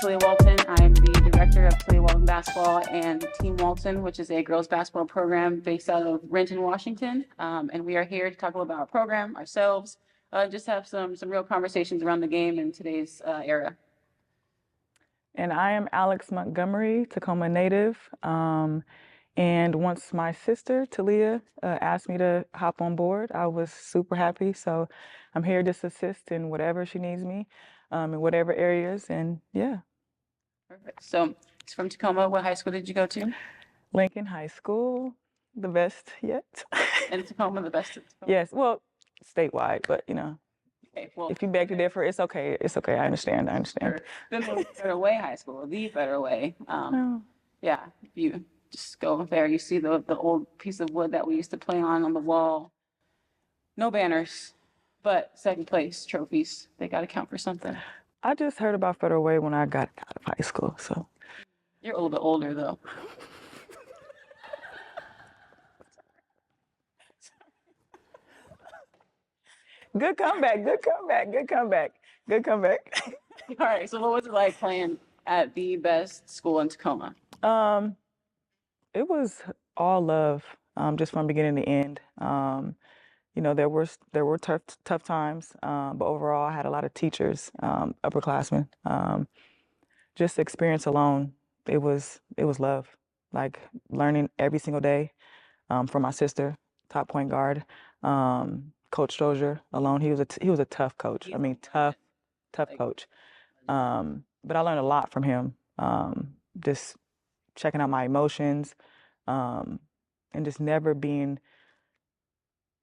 Talia Walton. I'm the director of Talia Walton Basketball and Team Walton, which is a girls basketball program based out of Renton, Washington. And we are here to talk about our program, ourselves, just have some real conversations around the game in today's era. And I am Alex Montgomery, Tacoma native. And once my sister, Talia, asked me to hop on board, I was super happy. So I'm here to assist in whatever she needs me, in whatever areas. And yeah. Perfect. So it's from Tacoma. What high school did you go to? Lincoln High School, the best yet. In Tacoma, the best of Tacoma? Yes, well, statewide, but Okay, well, if you beg to differ, it's okay. It's okay. I understand. Sure. Then the Federal Way High School, the Federal Way. Yeah, if you just go there, you see the old piece of wood that we used to play on the wall. No banners, but second place trophies. They got to count for something. I just heard about Federal Way when I got out of high school, so. You're a little bit older, though. Good comeback, good comeback, good comeback, good comeback. All right, so what was it like playing at the best school in Tacoma? It was all love, just from beginning to end. There were tough times, but overall, I had a lot of teachers, upperclassmen. Just the experience alone, it was love. Like learning every single day, from my sister, top point guard, Coach Strozier alone. He was a tough coach. I mean, tough coach. But I learned a lot from him. Just checking out my emotions, and just never being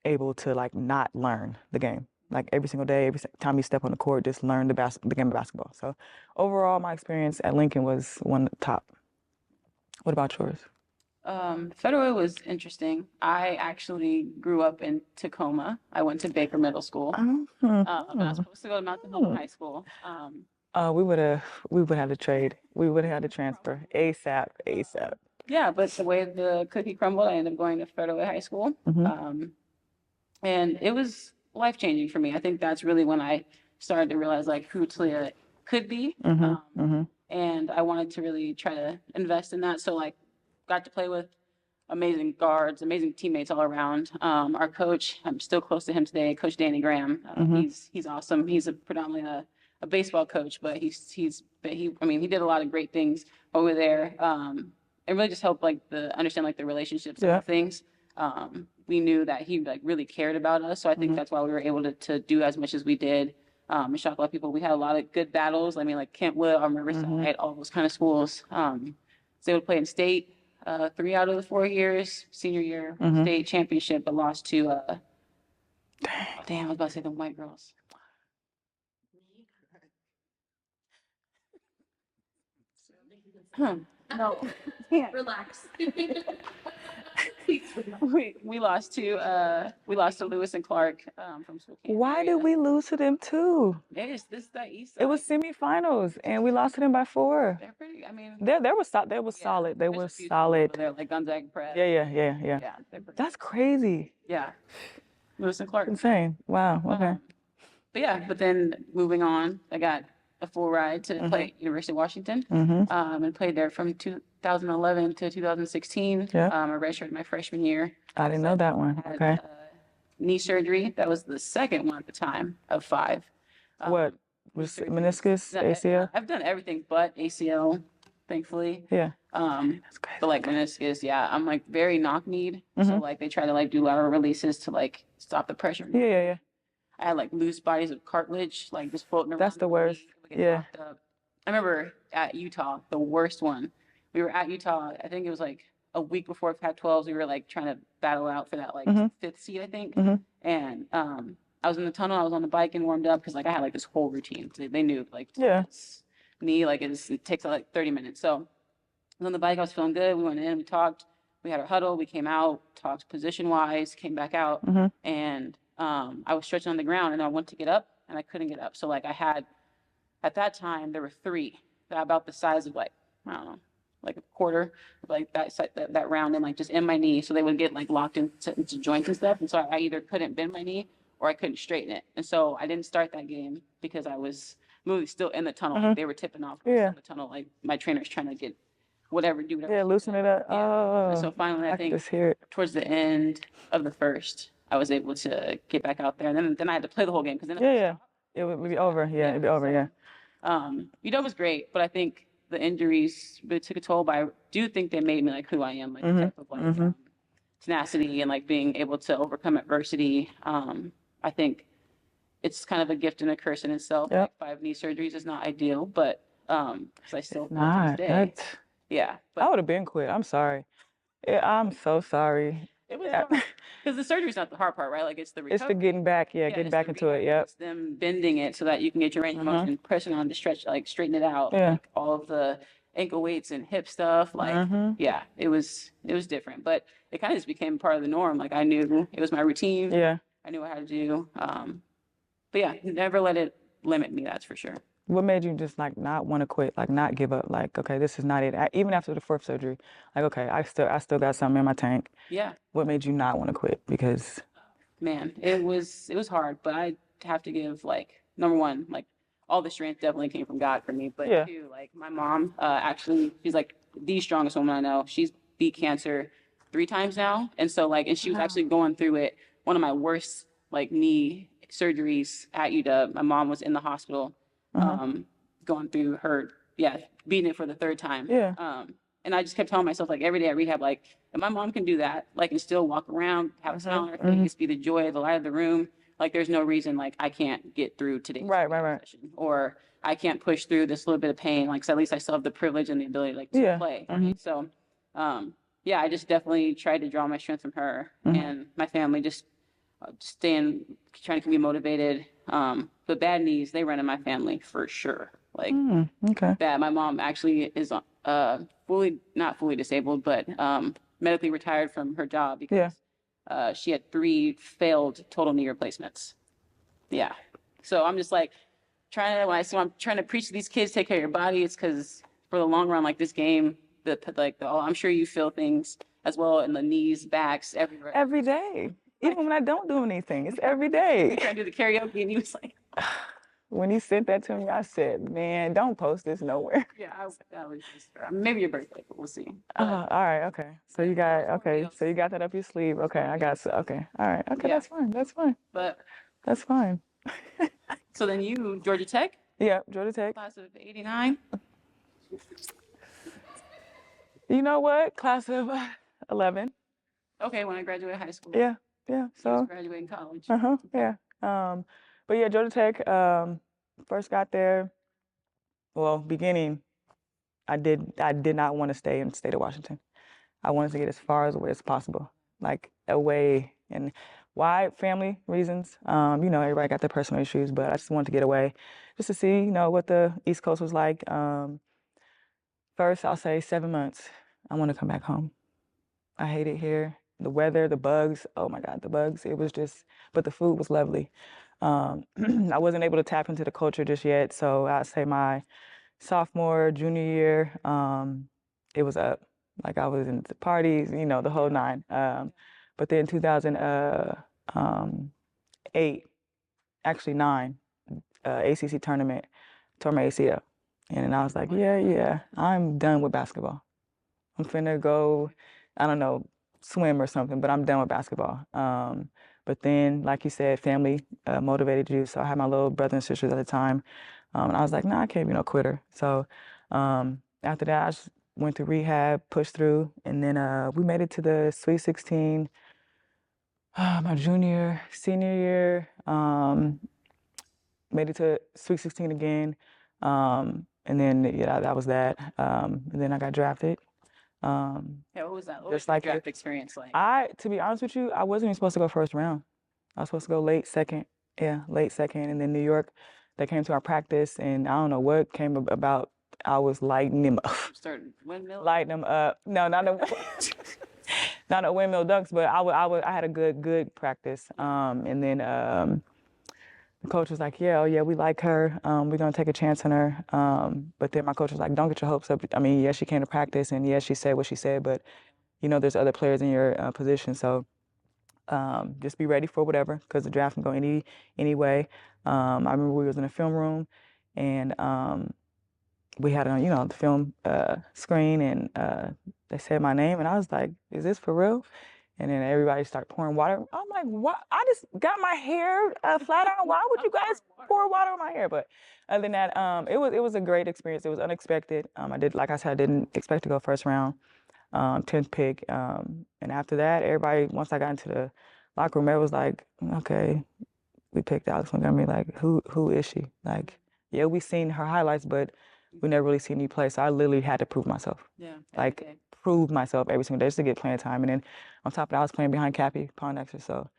able to like not learn the game. Like every single day, every time you step on the court, just learn the game of basketball. So overall, my experience at Lincoln was one of the top. What about yours? Federal Way was interesting. I actually grew up in Tacoma. I went to Baker Middle School. I was supposed to go to Mountain Hill High School. We would have to trade. We would have had to transfer ASAP. Yeah, but the way the cookie crumbled, I ended up going to Federal Way High School. And it was life-changing for me. I think that's really when I started to realize like who Talia could be. And I wanted to really try to invest in that. So like got to play with amazing guards, amazing teammates all around. Our coach, I'm still close to him today, Coach Danny Graham. He's awesome. He's predominantly a baseball coach, but he did a lot of great things over there. And really just helped understand the relationships of things. We knew that he really cared about us. So I think that's why we were able to do as much as we did. And shock a lot of people. We had a lot of good battles. I mean, like Kentwood, our Riverside, all those kind of schools. So they would play in state 3 out of the 4 years, senior year, state championship, but lost to, I was about to say the white girls. No. Relax. We lost to Lewis and Clark from Spokane. Why did we lose to them too? This is the East side. It was semifinals, and we lost to them by 4. They're pretty. I mean, they were solid. They were solid. They're like Gonzaga Prep. Yeah. Yeah, That's crazy. Yeah, Lewis and Clark. Insane. Wow. Okay. But then moving on, I got a full ride to play at University of Washington, and played there from 2011 to 2016. I redshirted my freshman year. I didn't know that one. Okay. Knee surgery. That was the second one at the time of 5. What was meniscus, ACL? I've done everything but ACL, thankfully. Yeah. That's crazy. But meniscus, I'm very knock-kneed. So they try to do lateral releases to stop the pressure. Yeah. I had loose bodies of cartilage just floating around. That's the worst. Yeah. I remember at Utah, the worst one. We were at Utah, I think it was a week before Pac-12s. We were trying to battle out for that 5th seed, I think. And I was in the tunnel, I was on the bike and warmed up because I had this whole routine. So they knew knee, it takes 30 minutes. So I was on the bike, I was feeling good. We went in, we talked, we had our huddle, we came out, talked position-wise, came back out, and I was stretching on the ground and I went to get up and I couldn't get up. So I had, at that time, there were 3 that about the size of I don't know, a quarter, that round and just in my knee. So they would get locked into joints and stuff. And so I either couldn't bend my knee or I couldn't straighten it. And so I didn't start that game because I was movie still in the tunnel. Like, they were tipping off. Yeah. In the tunnel. Like, my trainer's trying to get whatever, do whatever. Yeah, loosen it up. Yeah. Oh. And so finally, I think just hear it. towards the end of the first, I was able to get back out there. And then I had to play the whole game because then it would be over. Yeah, it'd be over. Yeah. UW was great, but I think the injuries really took a toll. But I do think they made me like who I am, like the type of like tenacity and like being able to overcome adversity. I think it's kind of a gift and a curse in itself. Like 5 knee surgeries is not ideal, but because I still not. Yeah, but I would have been quit. I'm sorry. Yeah, I'm so sorry. It was hard because the surgery's not the hard part, right? Like it's the recovery. It's the getting back. Yeah, getting back into it. Yep. It's them bending it so that you can get your range of motion, pressing on to stretch, like straighten it out. Yeah. Like, all of the ankle weights and hip stuff. Like, yeah, it was different, but it kind of just became part of the norm. Like I knew it was my routine. Yeah. I knew what I had to do. But yeah, never let it limit me. That's for sure. What made you just like not want to quit, like not give up? Like, okay, this is not it. Even after the 4th surgery, like, okay, I still got something in my tank. Yeah. What made you not want to quit? Because, man, it was hard, but I have to give like number one, like all the strength definitely came from God for me, but two, like my mom, actually, she's like the strongest woman I know. She's beat cancer 3 times now, and so like, and she was actually going through it. One of my worst like knee surgeries at UW. My mom was in the hospital. Going through her, beating it for the 3rd time. Yeah. And I just kept telling myself, like, every day at rehab, like, if my mom can do that, like, and still walk around, have a smile on her face, be the joy, the light of the room, like, there's no reason, like, I can't get through today's session. Or I can't push through this little bit of pain, like, so at least I still have the privilege and the ability, like, to play. Right? So, I just definitely tried to draw my strength from her and my family, just trying to keep me motivated. But bad knees, they run in my family for sure. Like bad. My mom actually is not fully disabled, but medically retired from her job because she had 3 failed total knee replacements. Yeah. So I'm just like I'm trying to preach to these kids, take care of your body. It's because for the long run, like this game, I'm sure you feel things as well in the knees, backs, everywhere. Every day. Even when I don't do anything, it's every day. You trying to do the karaoke, and he was like, when he sent that to me, I said, "Man, don't post this nowhere." Yeah, I was just maybe your birthday, but we'll see. All right, okay. So you got that up your sleeve. Okay, I got okay. All right, okay, that's fine. But that's fine. So then you, Georgia Tech? Yeah, Georgia Tech. Class of '89. You know what? Class of 11. Okay, when I graduated high school. Yeah. So graduating college. Yeah. But yeah, Georgia Tech. First got there. Well, beginning, I did not want to stay in the state of Washington. I wanted to get as far away as possible, like away. And why? Family reasons. Everybody got their personal issues, but I just wanted to get away, just to see, what the East Coast was like. First, I'll say 7 months. I want to come back home. I hate it here. The weather, the bugs, oh my God, the bugs, it was just, but the food was lovely. I wasn't able to tap into the culture just yet, so I'd say my sophomore, junior year, it was up. Like I was in the parties, the whole 9. But then 2008, actually 9, ACC tournament, tore my ACL. And then I was like, yeah, I'm done with basketball. I'm finna go, I don't know, swim or something, but I'm done with basketball. But then, like you said, family motivated you. So I had my little brothers and sisters at the time. And I was like, nah, I can't be no quitter. So after that, I just went through rehab, pushed through, and then we made it to the Sweet 16 my senior year. Made it to Sweet 16 again. And then, that was that. And then I got drafted. What was that? What was your draft experience like? To be honest with you, I wasn't even supposed to go first round. I was supposed to go late second. Yeah, late second. And then New York, they came to our practice, and I don't know what came about. I was lighting them up. Started windmill? Lighting them up. No, not a windmill dunks, but I had a good practice. And then the coach was like, yeah, we like her. We're going to take a chance on her. But then my coach was like, don't get your hopes up. I mean, yes, she came to practice, and yes, she said what she said, but, there's other players in your position. So just be ready for whatever, because the draft can go any way. I remember we was in a film room, and we had on, the film screen, and they said my name, and I was like, "Is this for real?" And then everybody started pouring water. I'm like, "What? I just got my hair flat iron. Why would you guys pour water on my hair?" But other than that, it was a great experience. It was unexpected. Like I said, I didn't expect to go first round, 10th pick. And after that, everybody, once I got into the locker room, it was like, "Okay, we picked Alex Montgomery. Like, who is she? Like, yeah, we seen her highlights, but we never really seen you play. So I literally had to prove myself. Yeah. Like, prove myself every single day just to get playing time. And then on top of that, I was playing behind Cappy Pondexter, so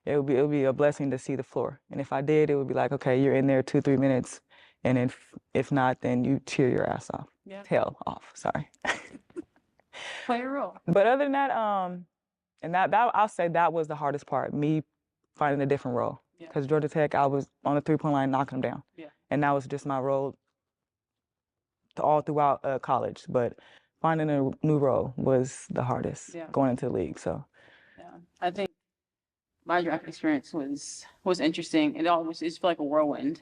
it would be a blessing to see the floor. And if I did, it would be like, okay, you're in there 2-3 minutes, and if not, then you cheer your ass off. Yeah. Tail off. Sorry. Play a role. But other than that, and that I'll say that was the hardest part, me finding a different role. Yeah. Because Georgia Tech, I was on the 3-point line knocking them down. Yeah. And that was just my role all throughout college. But finding a new role was the hardest going into the league. So yeah, I think my draft experience was interesting. It always just felt like a whirlwind.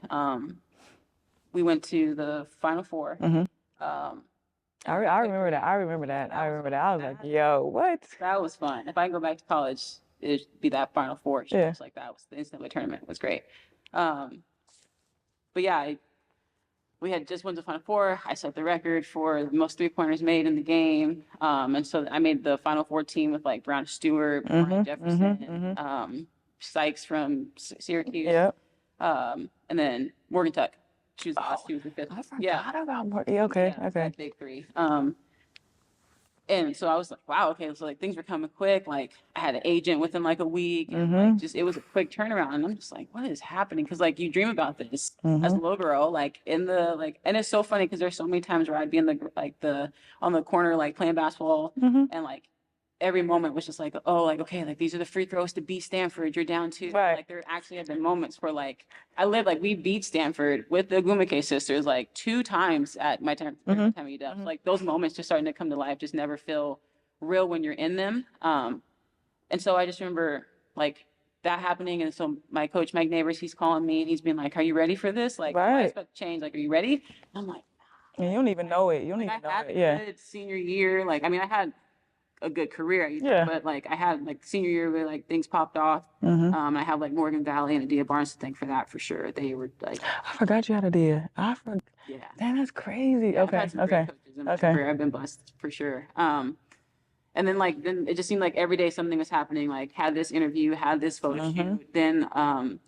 We went to the Final Four. I remember that. I remember that. I was like, yo, what? That was fun. If I can go back to college, it'd be that Final Four. Yeah. Like that was the NCAA tournament. It was great. But yeah, we had just won the Final Four. I set the record for the most 3-pointers made in the game. And so I made the Final Four team with like Brown Stewart, Brian Jefferson, Sykes from Syracuse. Yep. And then Morgan Tuck. She was the last. She was the 5th. I forgot about Morgan. Okay. That big 3. And so I was like, wow, okay. So like things were coming quick. Like I had an agent within like a week, and like it was a quick turnaround. And I'm just like, what is happening? Because like you dream about this as a little girl, like in the and it's so funny because there's so many times where I'd be in on the corner like playing basketball, and like every moment was just like, oh, like okay, like these are the free throws to beat Stanford. You're down 2. Right. Like there actually have been moments where like we beat Stanford with the Gumake sisters like 2 times at my time at UW. Like those moments just starting to come to life just never feel real when you're in them. And so I just remember like that happening. And so my coach Mike Neighbors, he's calling me and he's been like, "Are you ready for this? Like, I expect to change. Like, are you ready?" And I'm like, "And you don't even know it. You don't even know it." Yeah. Senior year, like I mean, I had a good career, but like I had like senior year where like things popped off. I have like Morgan Valley and Adia Barnes to thank for that for sure. They were like, I forgot you had Adia. Yeah. Damn, that's crazy. Yeah, I've had some great coaches in my career. I've been blessed for sure. And then it just seemed like every day something was happening. Like had this interview, had this photo shoot, then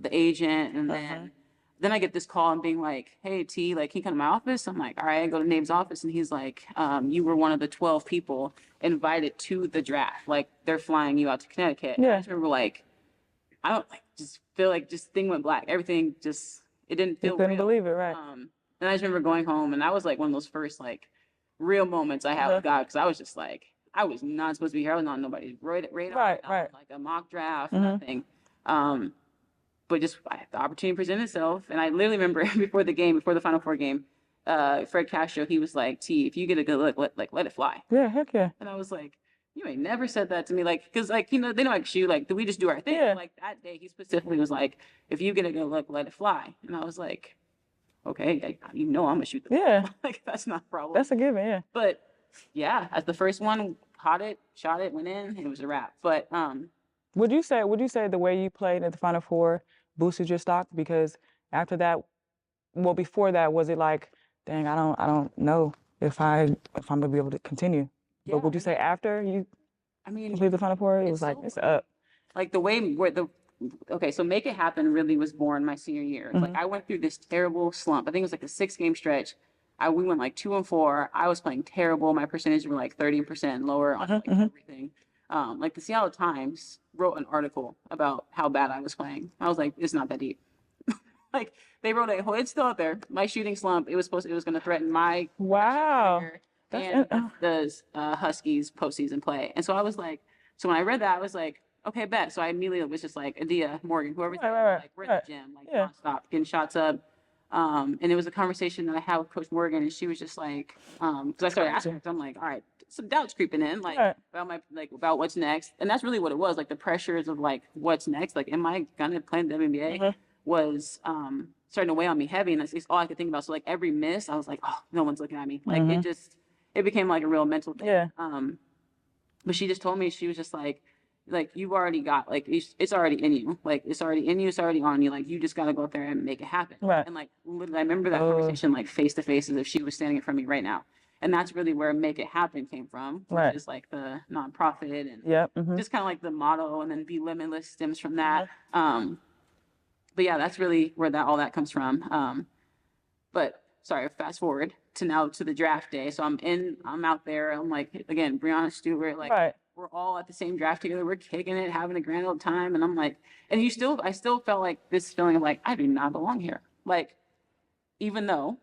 the agent, and then I get this call and being like, "Hey T, like can you come to my office?" I'm like, "All right." I go to Nabe's office and he's like, "You were one of the 12 people invited to the draft. Like they're flying you out to Connecticut." Yeah. And I just remember like, I don't like just feel like just thing went black. Everything just it didn't feel. You couldn't real. believe it, right? And I just remember going home and that was like one of those first like real moments I had with God because I was just like I was not supposed to be here. I was on nobody's radar. Right. Like a mock draft, nothing. But just the opportunity presented itself. And I literally remember before the Final Four game, Fred Castro, he was like, "T, if you get a good look, let it fly." Yeah, heck yeah. And I was like, "You ain't never said that to me." Like, because like, they know I can shoot. Like, we just do our thing. Yeah. Like that day, he specifically was like, "If you get a good look, let it fly." And I was like, okay, I'm gonna shoot the ball. Yeah. Like, that's not a problem. That's a given, yeah. But yeah, as the first one, caught it, shot it, went in, and it was a wrap. But would you say the way you played at the Final Four boosted your stock? Because after that, well, before that, was it like, dang, I don't know if I'm gonna be able to continue. Yeah, but would you say after you completed the Final Four, it was like, it's up? Like the way so Make It Happen really was born my senior year. Like I went through this terrible slump. I think it was like a 6-game stretch. We went like 2-4. I was playing terrible. My percentages were like 30% lower on like everything. Like the Seattle Times wrote an article about how bad I was playing. I was like, it's not that deep. Like they wrote it's still out there. My shooting slump. It was going to threaten my career and the Huskies postseason play. And so I was like, so when I read that, I was like, okay, bet. So I immediately was just like, Adia, Morgan, whoever's like we're in the gym, like nonstop, getting shots up. And it was a conversation that I had with Coach Morgan, and she was just like, because I started asking her, I'm like, all right, some doubts creeping in, like about what's next, and that's really what it was, like the pressures of like what's next, like am I gonna play in the WNBA was starting to weigh on me heavy, and it's all I could think about. So like every miss, I was like, oh, no one's looking at me. Like it became like a real mental thing. Yeah. But she just told me, she was just like you've already got, like it's already in you, like it's already in you, it's already on you, like you just got to go out there and make it happen. Right. And like literally, I remember that conversation like face to face, as if she was standing in front of me right now. And that's really where Make It Happen came from, which is like the nonprofit, and just kind of like the motto, and then Be Limitless stems from that. But yeah, that's really where all that comes from. But sorry, fast forward to now to the draft day. So I'm out there. I'm like, again, Breonna Stewart, like we're all at the same draft together. We're kicking it, having a grand old time. And I'm like, and I still felt like this feeling of like, I do not belong here. Like, even though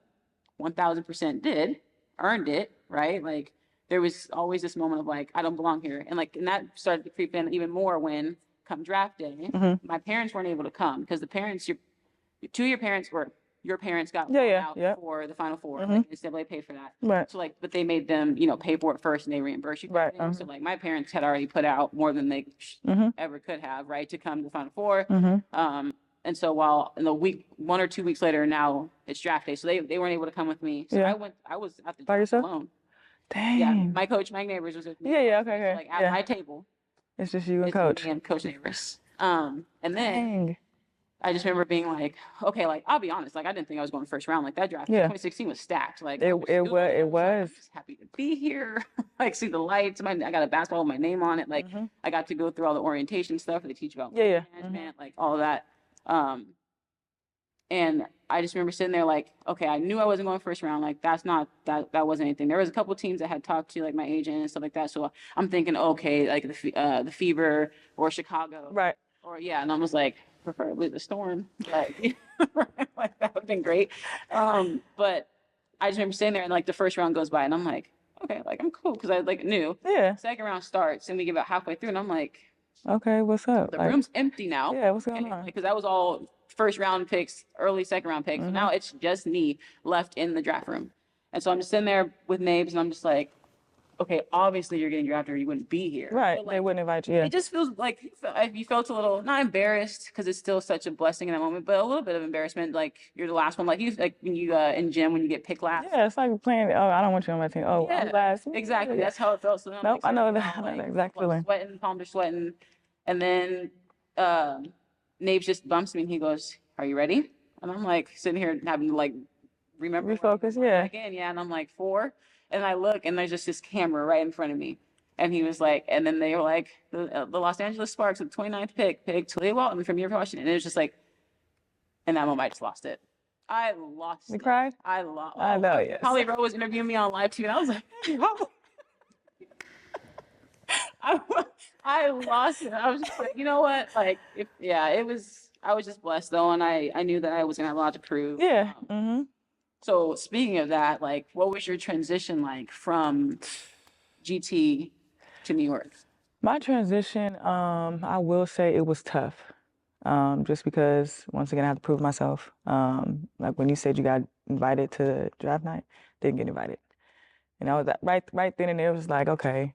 1000% earned it, right? Like there was always this moment of like, I don't belong here. And that started to creep in even more when come draft day, my parents weren't able to come because two of your parents got out for the Final Four. Like NCAA paid for that. Right. So like, but they made them, pay for it first, and they reimburse you. Right. So like, my parents had already put out more than they ever could have, right, to come to the Final Four. And so while in the week, 1 or 2 weeks later, now it's draft day, so they weren't able to come with me. So I was at the draft alone. Dang. Yeah, my coach, Mike Neighbors, was with me. Okay. So like at my table, it's just you and it's Coach. me and Coach Neighbors. And then I just remember being like, okay, like I'll be honest, like I didn't think I was going first round. Like that draft, 2016 was stacked. Like it was. I'm just happy to be here. Like see the lights. I got a basketball with my name on it. Like I got to go through all the orientation stuff. They teach about management, like all of that. And I just remember sitting there like, okay, I knew I wasn't going first round. Like that wasn't anything. There was a couple teams that had talked to like my agent and stuff like that. So I'm thinking, okay, like the Fever or Chicago, right? Or and I was like, preferably the Storm, like, like that would have been great. But I just remember sitting there and like the first round goes by and I'm like, okay, like I'm cool because I like knew. Yeah. Second round starts and we get about halfway through and I'm like, okay, what's up? The room's empty now. Yeah, what's going on? Because that was all first round picks, early second round picks. So now it's just me left in the draft room. And so I'm just sitting there with Nabes and I'm just like, okay, obviously you're getting drafted or you wouldn't be here. Right, like, they wouldn't invite you. Yeah. It just feels like you felt a little, not embarrassed because it's still such a blessing in that moment, but a little bit of embarrassment. Like you're the last one, like when you in gym when you get picked last. Yeah, it's like playing. Oh, I don't want you on my team. Oh, I'm last. Exactly, that's how it felt. So then nope, I know that. I know that exact feeling. Sweating, palms are sweating, and then Nabes just bumps me and he goes, "Are you ready?" And I'm like sitting here having to like remember, refocus, again, and I'm like 4. And I look, and there's just this camera right in front of me. And he was like, and then they were like, the Los Angeles Sparks with the 29th pick Talia Walton from University of Washington. And it was just like, in that moment, I just lost it. I lost it. You cried? I lost it. I know, yes. Holly Rowe was interviewing me on live TV, and I was like, I lost it. I was just like, you know what? Like, I was just blessed, though, and I knew that I was going to have a lot to prove. Yeah. So speaking of that, like, what was your transition like from GT to New York? My transition, I will say it was tough. Just because once again I had to prove myself. Like when you said you got invited to draft night, didn't get invited. And I was right then and there was like, okay,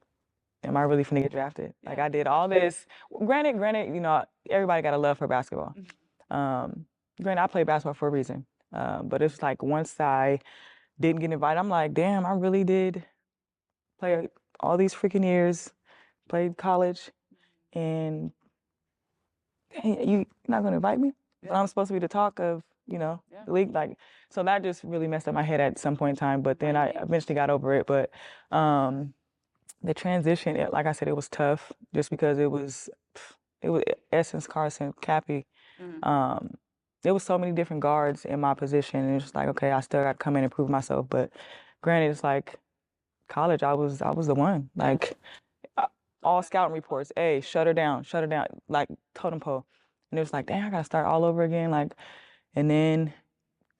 am I really finna get drafted? Yeah. Like I did all this. Granted, everybody got a love for basketball. Granted, I played basketball for a reason. But it's like once I didn't get invited, I'm like, damn, I really did play all these freaking years, played college, and you're not gonna invite me? Yeah. But I'm supposed to be the talk of, the league. Like, so that just really messed up my head at some point in time. But then I eventually got over it. But the transition, like I said, it was tough just because it was Essence, Carson, Cappy. There was so many different guards in my position, and it's just like, okay, I still got to come in and prove myself. But granted, it's like college, I was the one. Like all scouting reports, hey, shut her down, like totem pole. And it was like, dang, I got to start all over again. Like, and then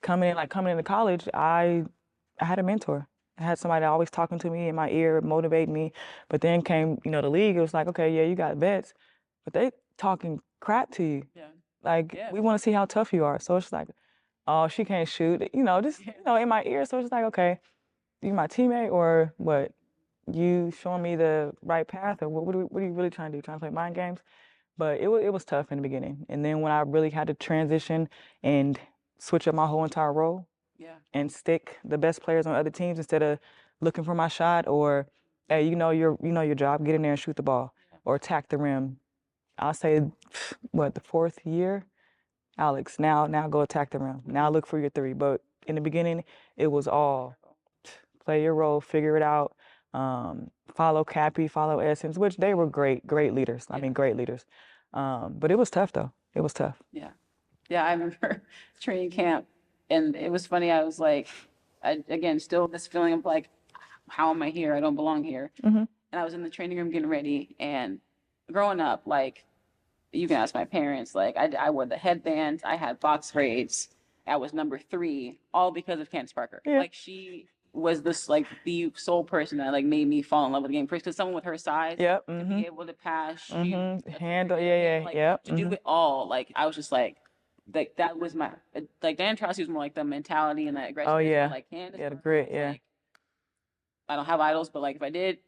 coming into college, I had a mentor. I had somebody always talking to me in my ear, motivating me. But then came, the league. It was like, okay, yeah, you got vets, but they talking crap to you. Yeah. Like, we want to see how tough you are. So it's like, oh, she can't shoot. In my ear. So it's like, okay, you my teammate or what? You showing me the right path or what are you really trying to do? Trying to play mind games? But it was tough in the beginning. And then when I really had to transition and switch up my whole entire role and stick the best players on other teams instead of looking for my shot or, hey, you know your job, get in there and shoot the ball or attack the rim. I'll say, what, the 4th year, Alex, now go attack the rim. Now look for your three. But in the beginning, it was all play your role, figure it out, follow Cappy, follow Essence, which they were great leaders. I mean, great leaders. But it was tough, though. It was tough. Yeah, I remember training camp, and it was funny. I was like, again, still this feeling of like, how am I here? I don't belong here. And I was in the training room getting ready, and growing up, like, you can ask my parents, like, I wore the headbands, I had box braids, I was number 3, all because of Candace Parker. Like, she was this, like, the sole person that, like, made me fall in love with the game first, because someone with her size, to be able to pass, shoot, handle, to do it all, like, I was just like that was my, like, Dan Trossi was more like the mentality and that aggression. Like Candace the grit, like, I don't have idols, but like if I did,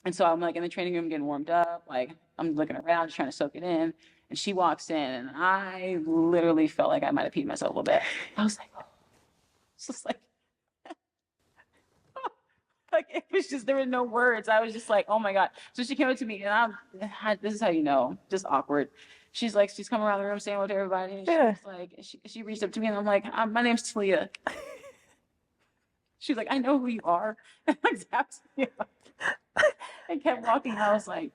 and so I'm like in the training room getting warmed up, like I'm looking around, just trying to soak it in, and she walks in, and I literally felt like I might have peed myself a little bit. I was like, oh. It's just like, like it was just, there were no words. I was just like, oh my God. So she came up to me, and this is how you know, just awkward. She's like, she's coming around the room saying what to everybody, and she was like, she reached up to me, and I'm like, my name's Talia. She's like, I know who you are. And I zapped me up. I kept walking. I was like,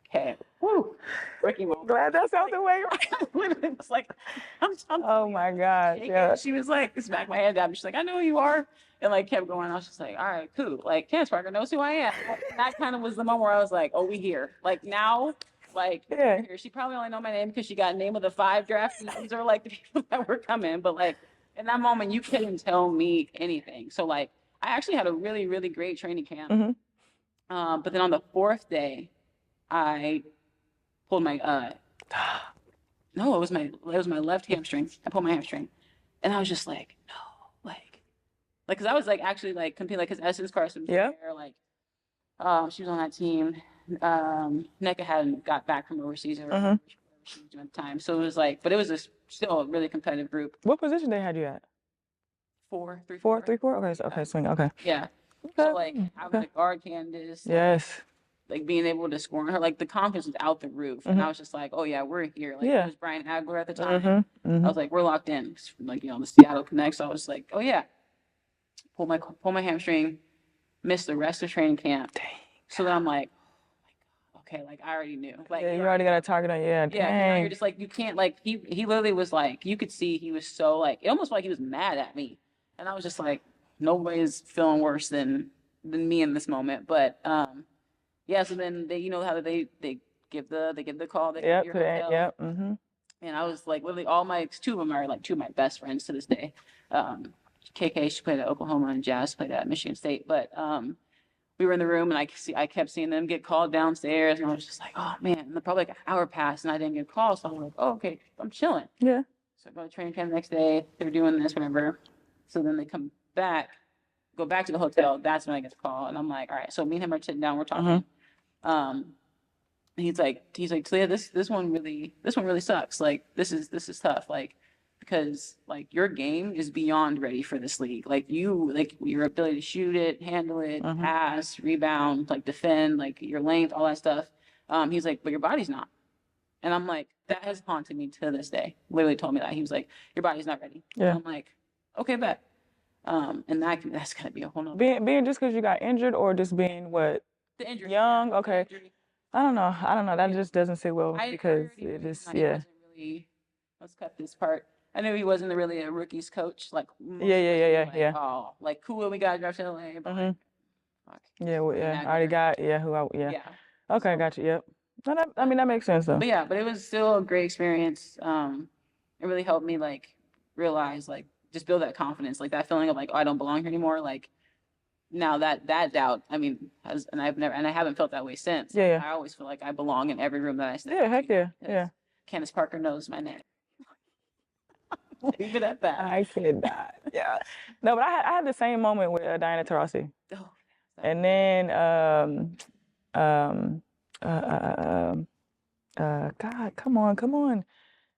okay, woo, Ricky moment. Glad that's out the way. I literally was like, I'm oh my God. Yeah. She was like, smacked my head down. She's like, I know who you are. And like kept going. I was just like, all right, cool. Like Candace Parker knows who I am. That kind of was the moment where I was like, oh, we here. Like now, like here. She probably only know my name because she got name of the 5 draft. These are like the people that were coming. But like in that moment, you couldn't tell me anything. So like I actually had a really, really great training camp. But then on the 4th day, I pulled my no, it was my left hamstring. I pulled my hamstring, and I was just like, no, like, because I was like actually like competing, like, because Essence Carson was there, like, she was on that team. NECA hadn't got back from overseas or whatever she was doing at the time, so it was like, but it was still a really competitive group. What position they had you at? 4, 3, 4. 3, 4. Okay, so, okay, swing. Okay. Yeah. So like I was a guard Candace. Like being able to score on her, like the confidence was out the roof, and I was just like, oh yeah, we're here. Like it was Brian Agler at the time. I was like, we're locked in. Like, you know, the Seattle Connect. So I was like, oh yeah. Pull my hamstring, missed the rest of training camp. Dang. So then I'm like, oh my God, okay, like I already knew. Like you already got a target on. Yeah. Now you're just like, you can't, like, he literally was like, you could see he was so like, it almost felt like he was mad at me, and I was just like, nobody's feeling worse than me in this moment. But yeah, so then they, you know how they give the call, they give your hotel. And I was like, literally all my 2 of them are like 2 of my best friends to this day. KK, she played at Oklahoma, and Jazz played at Michigan State. But we were in the room, and I kept seeing them get called downstairs, and I was just like, oh man. And probably like an hour passed, and I didn't get called, so I'm like, oh, okay, I'm chilling. Yeah. So I go to training camp the next day. They're doing this, whatever. So then they come back, go back to the hotel. That's when I get the call, and I'm like, all right. So me and him are sitting down, we're talking. He's like, Talia, this one really sucks. Like this is tough. Like, because like your game is beyond ready for this league. Like your ability to shoot it, handle it, pass, rebound, like defend, like your length, all that stuff. He's like, but your body's not. And I'm like, that has haunted me to this day. Literally told me that. He was like, your body's not ready. Yeah. And I'm like, okay, bet. And that's gonna be a whole nother. Being just because you got injured, or just being what? The injury. Young, okay. I don't know. That just doesn't sit well because it just, wasn't really, let's cut this part. I knew he wasn't really a rookies coach. Like, yeah. Oh, like, cool, we got drafted to LA, but like, fuck. Yeah, I already got, yeah. Okay, so, got you, yep. No, I mean, that makes sense though. But it was still a great experience. It really helped me like realize, like, just build that confidence, like that feeling of like, oh, I don't belong here anymore. Like, now that doubt, I mean, I haven't felt that way since. Yeah. I always feel like I belong in every room that I step into. Yeah, heck yeah. Candace Parker knows my name. Leave it at that. I cannot. Yeah. No, but I had the same moment with Diana Taurasi. Oh. And then, God, come on.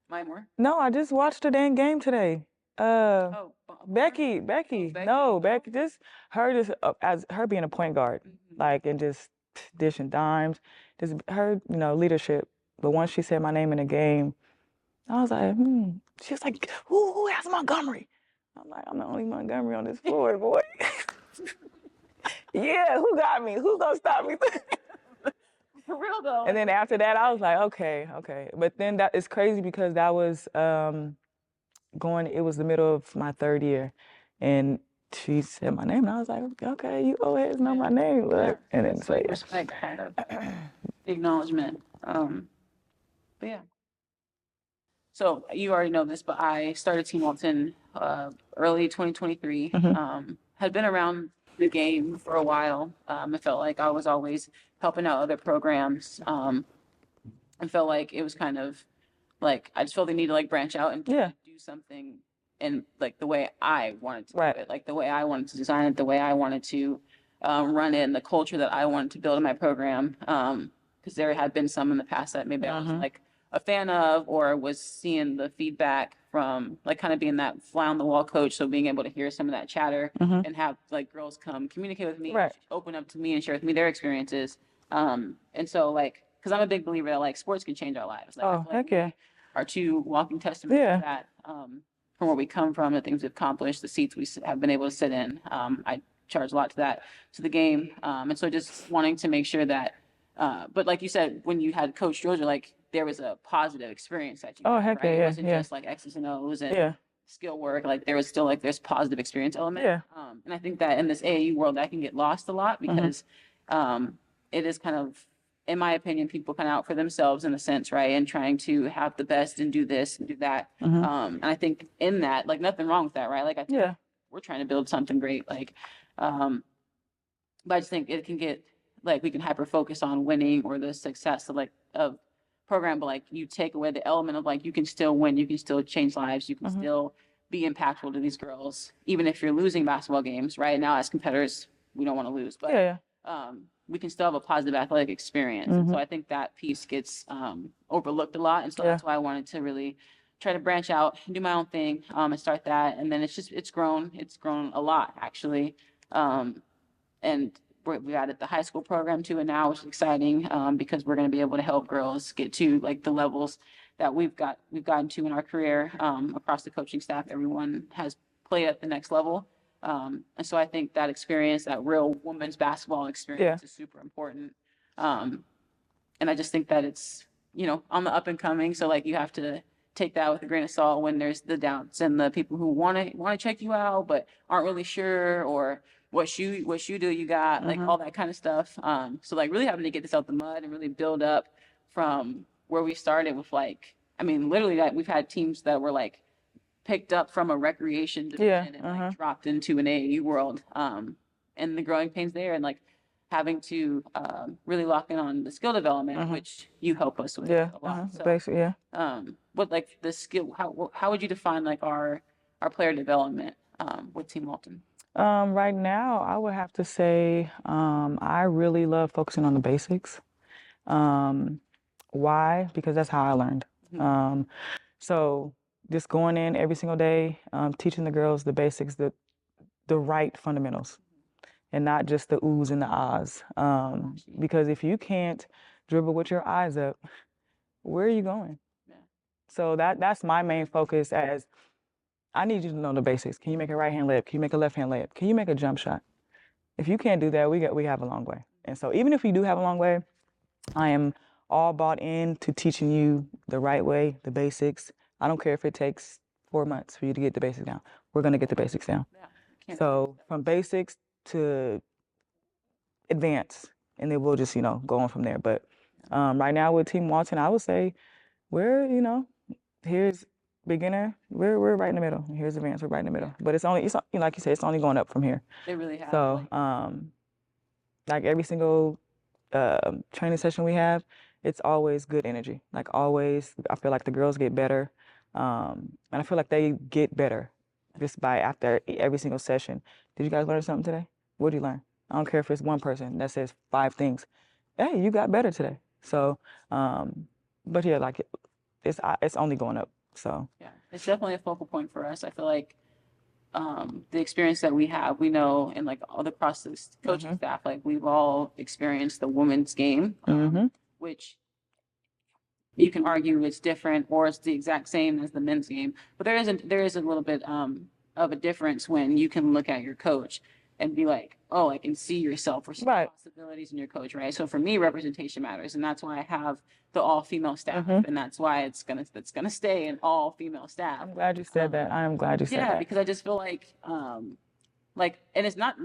Mine were? No, I just watched the dang game today. Oh, Becky. Becky. No, Oh, Becky. Just as her being a point guard, like, and just dishing dimes, just her, leadership. But once she said my name in the game, I was like, She was like, who has Montgomery? I'm like, I'm the only Montgomery on this floor, boy. Yeah, who got me? Who gonna stop me? For real though. And then after that, I was like, okay. But then that is crazy because that was it was the middle of my third year, and she said my name, and I was like, okay, you always know my name. Look. And then It's like respect, kind of acknowledgement. But yeah. So you already know this, but I started Team Walton early 2023. Had been around the game for a while. I felt like I was always helping out other programs. I felt like it was kind of like I just felt the need to like branch out and Yeah. do something in like the way I wanted to Right. do it, like the way I wanted to design it, the way I wanted to run it, and the culture that I wanted to build in my program. Because there had been some in the past that maybe I wasn't like a fan of, or was seeing the feedback from like kind of being that fly on the wall coach. So being able to hear some of that chatter and have like girls come communicate with me, Right. open up to me and share with me their experiences. And so like, because I'm a big believer that like sports can change our lives. Like, I Oh, feel like heck yeah. are two walking testaments Yeah. of that. From where we come from, the things we've accomplished, the seats we have been able to sit in. I charge a lot to that, to the game. And so just wanting to make sure that, but like you said, when you had Coach Georgia, like there was a positive experience that you Oh, had, heck right? yeah, It yeah, wasn't yeah. just like X's and O's and Yeah. skill work. Like there was still like there's positive experience element. Yeah. And I think that in this AAU world, that can get lost a lot because it is kind of, in my opinion, people kind of out for themselves in a sense, right? And trying to have the best and do this and do that. And I think in that, like nothing wrong with that, right? Like I think Yeah. we're trying to build something great. Like, but I just think it can get like we can hyper focus on winning or the success of like of program, but like you take away the element of like you can still win, you can still change lives, you can still be impactful to these girls, even if you're losing basketball games. Right now, as competitors, we don't want to lose, but Yeah. we can still have a positive athletic experience. And so I think that piece gets overlooked a lot. And so that's why I wanted to really try to branch out and do my own thing and start that. And then it's grown a lot actually. And we added the high school program to it now, which is exciting because we're going to be able to help girls get to like the levels that we've gotten to in our career across the coaching staff. Everyone has played at the next level. And so I think that experience, that real women's basketball experience is super important. And I just think that it's, on the up and coming. So like you have to take that with a grain of salt when there's the doubts and the people who want to check you out, but aren't really sure, or what shoe do you got, like all that kind of stuff. So like really having to get this out the mud and really build up from where we started with like, I mean, literally that we've had teams that were like picked up from a recreation division and like dropped into an AAU world. And the growing pains there and like having to really lock in on the skill development, which you help us with a lot. So basically, yeah. what like the skill, how would you define like our player development with Team Walton? Right now, I would have to say I really love focusing on the basics. Why? Because that's how I learned. So just going in every single day, teaching the girls the basics, the right fundamentals, and not just the oohs and the ahs. Because if you can't dribble with your eyes up, where are you going? So that's my main focus. As I need you to know the basics. Can you make a right hand layup? Can you make a left hand layup? Can you make a jump shot? If you can't do that, we have a long way. And so even if we do have a long way, I am all bought in to teaching you the right way, the basics. I don't care if it takes 4 months for you to get the basics down. We're going to get the basics down. So from basics to advance, and then we'll just, go on from there. But right now with Team Walton, I would say we're, here's beginner, we're right in the middle. Here's advanced, we're right in the middle. But it's like you said, it's only going up from here. They really have. So like every single training session we have, it's always good energy. Like always, I feel like the girls get better, and I feel like they get better just by after every single session. Did you guys learn something today? What did you learn? I don't care if it's one person that says 5 things. Hey, you got better today. So, but yeah, like it's only going up. So Yeah, it's definitely a focal point for us. I feel like the experience that we have, we know, and like all across the coaching staff, like we've all experienced the women's game, which you can argue it's different or it's the exact same as the men's game, but there is a little bit of a difference when you can look at your coach and be like, oh, I can see yourself or see Right. possibilities in your coach, right? So for me, representation matters, and that's why I have the all female staff, and that's why it's gonna stay an all female staff. I'm glad you said that. I am glad you said Yeah, that. because I just feel like, and it's not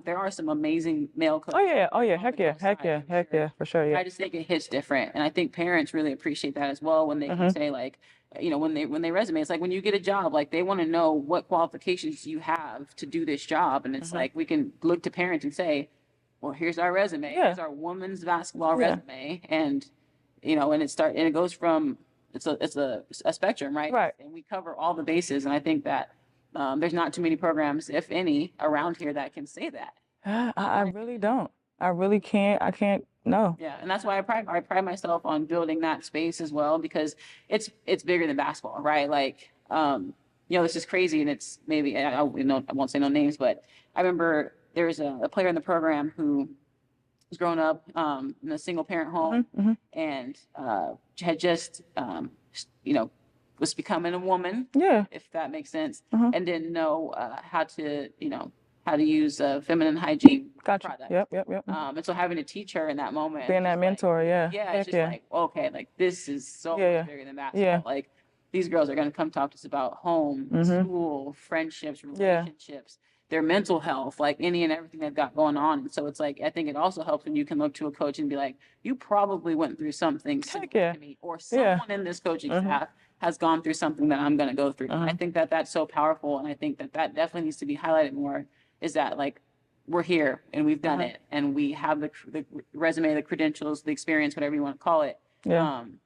there are some amazing male coaches. Oh yeah, on heck the yeah, girls' heck side, yeah, for heck sure. yeah, for sure, yeah. I just think it hits different, and I think parents really appreciate that as well when they can say like, you know, when they resume, it's like when you get a job, like they want to know what qualifications you have to do this job, and it's like we can look to parents and say, well, here's our resume, Yeah. here's our women's basketball Yeah. resume, and you know, and it goes from it's a spectrum, right? Right. And we cover all the bases, and I think that there's not too many programs, if any, around here that can say that. I really don't. I really can't. I can't. No. Yeah, and that's why I pride myself on building that space as well because it's bigger than basketball, right? Like, you know, this is crazy, and it's maybe you know, I won't say no names, but I remember there was a player in the program who was growing up in a single parent home and had just you know, was becoming a woman, Yeah. if that makes sense, and didn't know how to, you know, how to use feminine hygiene Gotcha. product. Yep. And so having to teach her in that moment, Being that just mentor, yeah. yeah, Heck it's just yeah. like, okay, like this is so Yeah, much bigger than basketball. yeah. Like these girls are gonna come talk to us about home, school, friendships, relationships, their mental health, like any and everything they've got going on. And so it's like I think it also helps when you can look to a coach and be like, you probably went through something similar yeah. to me, or someone in this coaching staff has gone through something that I'm gonna go through. And I think that that's so powerful, and I think that that definitely needs to be highlighted more. Is that like we're here and we've done it and we have the resume, the credentials, the experience, whatever you want to call it. Yeah. And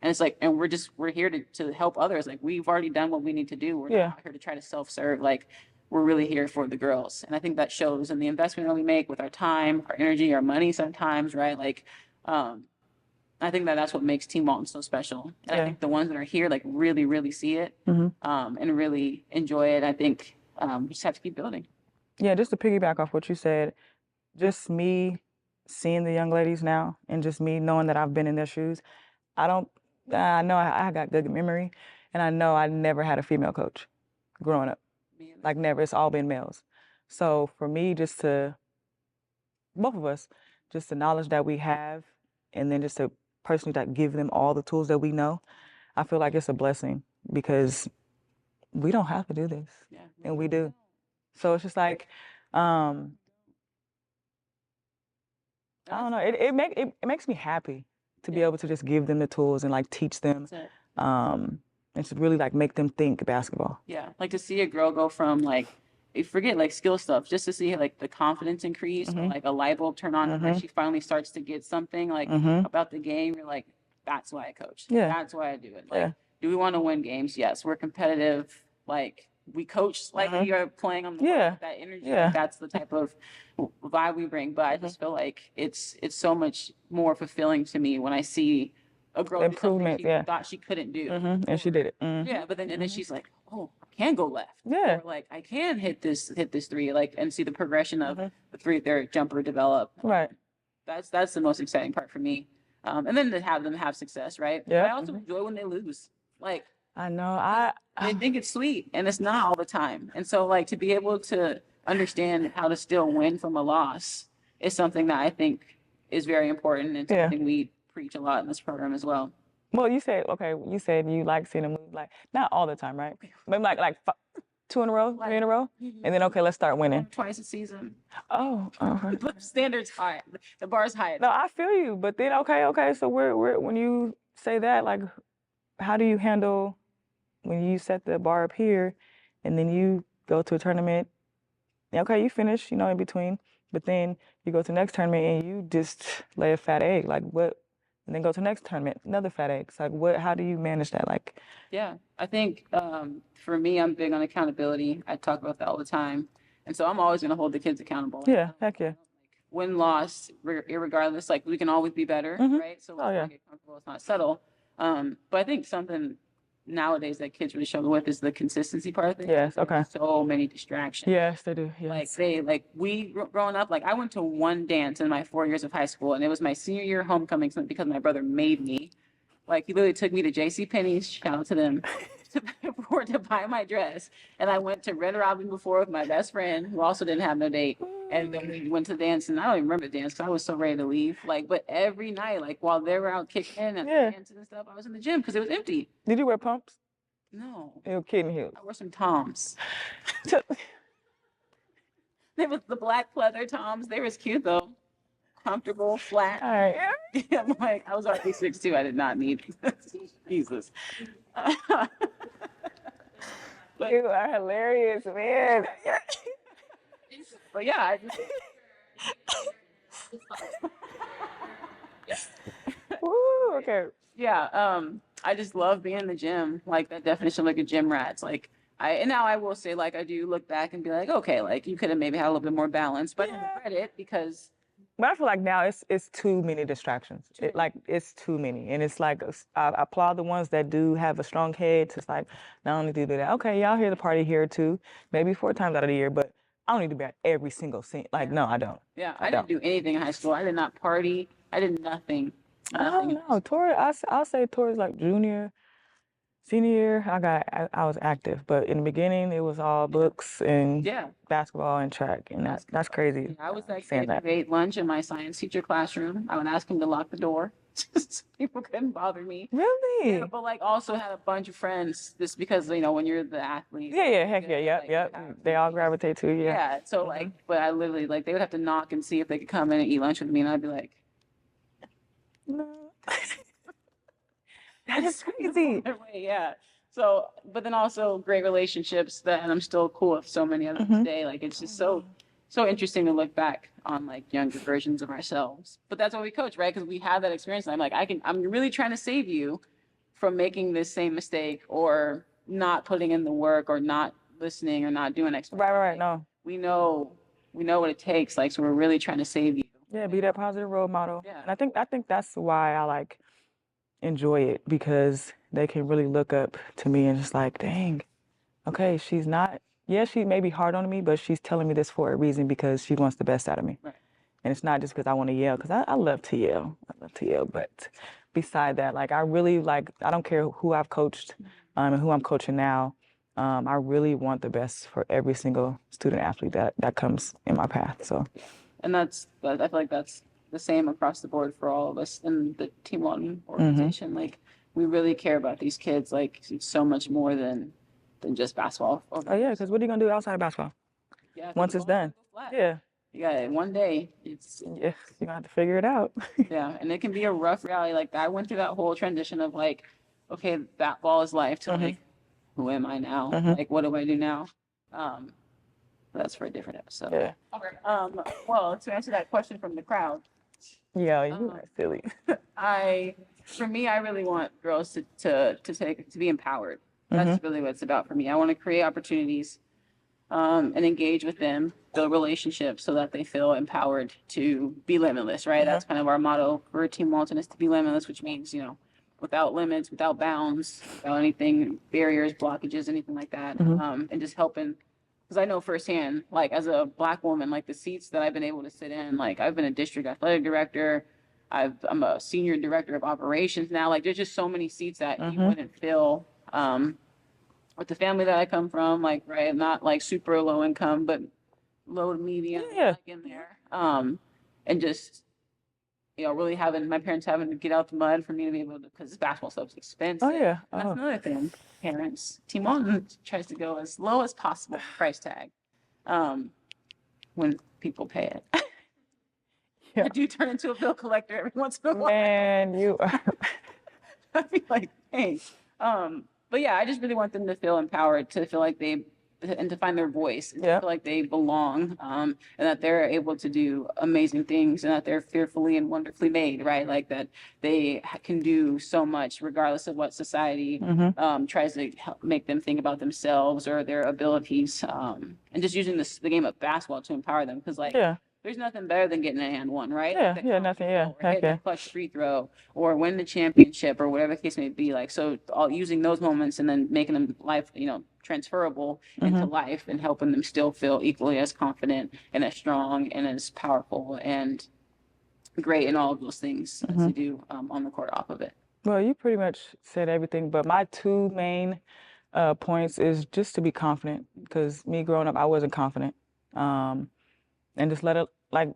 it's like, and we're here to help others. Like we've already done what we need to do. We're not out here to try to self-serve. Like we're really here for the girls. And I think that shows in the investment that we make with our time, our energy, our money sometimes, right? Like, I think that that's what makes Team Walton so special. And I think the ones that are here, like really, really see it, and really enjoy it. I think, we just have to keep building. Yeah, just to piggyback off what you said, just me seeing the young ladies now and just me knowing that I've been in their shoes, I know I got good memory, and I know I never had a female coach growing up. Like never, it's all been males. So for me, just to, both of us, just the knowledge that we have, and then just to personally like give them all the tools that we know, I feel like it's a blessing because we don't have to do this, and we do. So it's just like, I don't know. It makes me happy to be able to just give them the tools and like teach them, and to really like make them think basketball. Yeah, like to see a girl go from like, you forget like skill stuff, just to see like the confidence increase, or like a light bulb turn on, and like she finally starts to get something like about the game. You're like, that's why I coach. Yeah. That's why I do it. Like, do we want to win games? Yes, we're competitive. Like we coach like we are playing on the court with that energy. Like, that's the type of vibe we bring. But I just feel like it's so much more fulfilling to me when I see a girl do something she thought she couldn't do, and she did it. yeah, but then and then she's like, oh, I can go left, Yeah. or like I can hit this three, like, and see the progression of the three, their jumper develop. Right. That's the most exciting part for me. And then to have them have success, right? Yeah. But I also enjoy when they lose. Like I know. they think it's sweet, and it's not all the time. And so like to be able to understand how to still win from a loss is something that I think is very important, and something we preach a lot in this program as well. Well, you said you like seeing them lose, like not all the time, right? Maybe like 2 in a row, 3 in a row, and then okay, let's start winning. Twice a season. Oh, okay. The standard's high. The bar's high. No, I feel you, but then okay. So we're when you say that, like, how do you handle when you set the bar up here, and then you go to a tournament? Okay, you finish, you know, in between, but then you go to the next tournament and you just lay a fat egg, like what? And then go to the next tournament, another fat egg. It's like what? How do you manage that? Like, yeah, I think for me, I'm big on accountability. I talk about that all the time, and so I'm always going to hold the kids accountable. Yeah, heck yeah. Win, loss, irregardless, like we can always be better, right? So let's not get comfortable. Let's not settle. But I think something nowadays that kids really struggle with is the consistency part of things. Yes, There's okay. so many distractions. Yes, they do. Like Yes. we growing up, like I went to one dance in my 4 years of high school, and it was my senior year homecoming because my brother made me. Like he literally took me to J.C. Penney's, shout out to them, to buy my dress, and I went to Red Robin before with my best friend who also didn't have no date, and then we went to dance, and I don't even remember the dance because I was so ready to leave. Like, but every night, like while they were out kicking and Yeah. dancing and stuff, I was in the gym because it was empty. Did you wear pumps? No, You were kitten heels. I wore some Toms. They was the black pleather Toms. They was cute though, comfortable, flat. All right. I'm like, I was already 6'2". I did not need Jesus. But, You are hilarious, man. but yeah, I just, Woo, okay. yeah, I just love being in the gym. Like that definition of like a gym rat's like and now I will say like I do look back and be like, okay, like you could have maybe had a little bit more balance, but I regret it because But I feel like now it's too many distractions. It's too many, and it's like I applaud the ones that do have a strong head. It's like not only do you do that, okay, y'all hear the party here too, maybe 4 times out of the year, but I don't need to be at every single scene. Like no, I don't. yeah, I didn't do anything in high school. I did not party. I did nothing. Oh no, I'll say towards like junior, senior year, I was active, but in the beginning it was all books and Yeah. basketball and track, and that's crazy. I was that saying kid that. who ate lunch in my science teacher classroom. I would ask him to lock the door so people couldn't bother me. Really? Yeah, but like also had a bunch of friends just because when you're the athlete. Yeah, heck yeah, like, yep. They all gravitate to you. Yeah. Yeah, so like, but I literally like they would have to knock and see if they could come in and eat lunch with me, and I'd be like, No. That is crazy. Yeah. So, but then also great relationships that, and I'm still cool with so many of them today. Like it's just so interesting to look back on like younger versions of ourselves. But that's what we coach, right? Because we have that experience. And I'm like, I'm really trying to save you from making this same mistake or not putting in the work or not listening or not doing X. Right. No. We know what it takes. Like, so we're really trying to save you. Yeah, be that positive role model. Yeah. And I think that's why I like enjoy it, because they can really look up to me and just like, dang, okay, she's not, she may be hard on me, but she's telling me this for a reason because she wants the best out of me. Right. And it's not just because I want to yell, because I love to yell. But beside that, like I really like, I don't care who I've coached and who I'm coaching now. I really want the best for every single student athlete that comes in my path. So. And I feel like that's the same across the board for all of us in the Team Walton organization. Like we really care about these kids. Like it's so much more than just basketball. Oh yeah, because what are you gonna do outside of basketball? Yeah, once it's done. Yeah. You got it. One day you're gonna have to figure it out. Yeah, and it can be a rough reality. Like I went through that whole transition of like, okay, that ball is life to like, who am I now? Like, what do I do now? That's for a different episode. Yeah. Well, to answer that question from the crowd. Yeah, you are silly. For me, I really want girls to be empowered. That's really what it's about for me. I want to create opportunities, and engage with them, build relationships so that they feel empowered to be limitless, right? That's kind of our motto for Team Walton, is to be limitless, which means, without limits, without bounds, without anything, barriers, blockages, anything like that. And just helping. Because I know firsthand, like as a Black woman, like the seats that I've been able to sit in, like I've been a district athletic director, I'm a senior director of operations now. Like there's just so many seats that you wouldn't fill with the family that I come from, like, right, not like super low income, but low to medium, like in there. And just, really my parents having to get out the mud for me to be able to, because basketball stuff's expensive. Oh yeah. And that's another thing. Parents, Team Walton tries to go as low as possible price tag, when people pay it. I do turn into a bill collector every once in a while. Man, you are. I'd be like, hey. But yeah, I just really want them to feel empowered, to feel like and to find their voice, and to feel like they belong, and that they're able to do amazing things, and that they're fearfully and wonderfully made, right? Like that they can do so much regardless of what society tries to make them think about themselves or their abilities, and just using the game of basketball to empower them. Because there's nothing better than getting an and one, right? Yeah, Like yeah, nothing, yeah, or heck hitting yeah. a clutch free throw or win the championship or whatever the case may be. Like, so all using those moments and then making them life, transferable into life and helping them still feel equally as confident and as strong and as powerful and great in all of those things as they do on the court off of it. Well, you pretty much said everything, but my two main points is just to be confident, because me growing up, I wasn't confident. And just let it, like,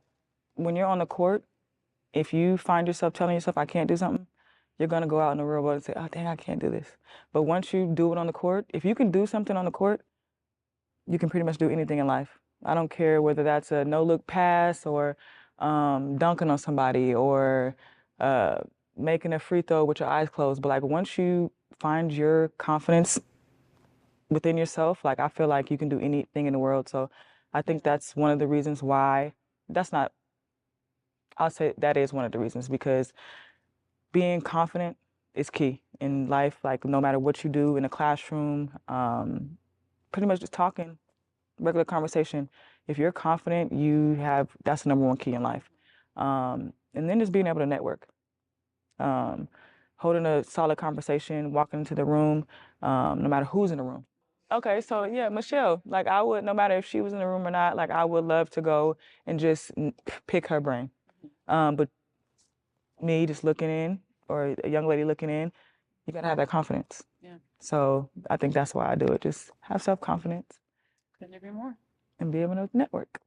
when you're on the court, if you find yourself telling yourself, I can't do something, you're going to go out in the real world and say, oh, dang, I can't do this. But once you do it on the court, if you can do something on the court, you can pretty much do anything in life. I don't care whether that's a no-look pass or dunking on somebody or making a free throw with your eyes closed. But like once you find your confidence within yourself, like I feel like you can do anything in the world. So I think that's one of the reasons why. That's not. I'll say that is one of the reasons, because being confident is key in life. Like no matter what you do in a classroom, pretty much just talking, regular conversation. If you're confident, that's the number one key in life. And then just being able to network, holding a solid conversation, walking into the room, no matter who's in the room. Okay, so yeah, Michelle, like I would, no matter if she was in the room or not, like I would love to go and just pick her brain. But me just looking in, or a young lady looking in, you gotta have that confidence. Yeah. So I think that's why I do it. Just have self-confidence. Couldn't agree more. And be able to network.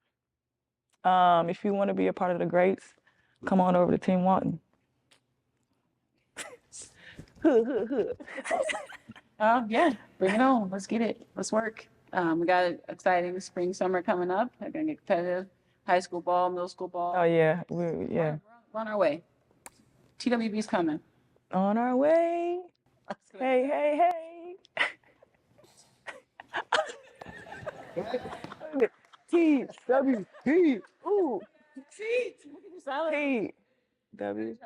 If you want to be a part of the greats, come on over to Team Walton. Yeah, bring it on. Let's get it. Let's work. We got an exciting spring, summer coming up. We're gonna get competitive. High school ball, middle school ball. Oh yeah, We're on our way. TWB's coming. On our way. Hey, hey, hey. TWP. Ooh. See, look at you, silent. TW.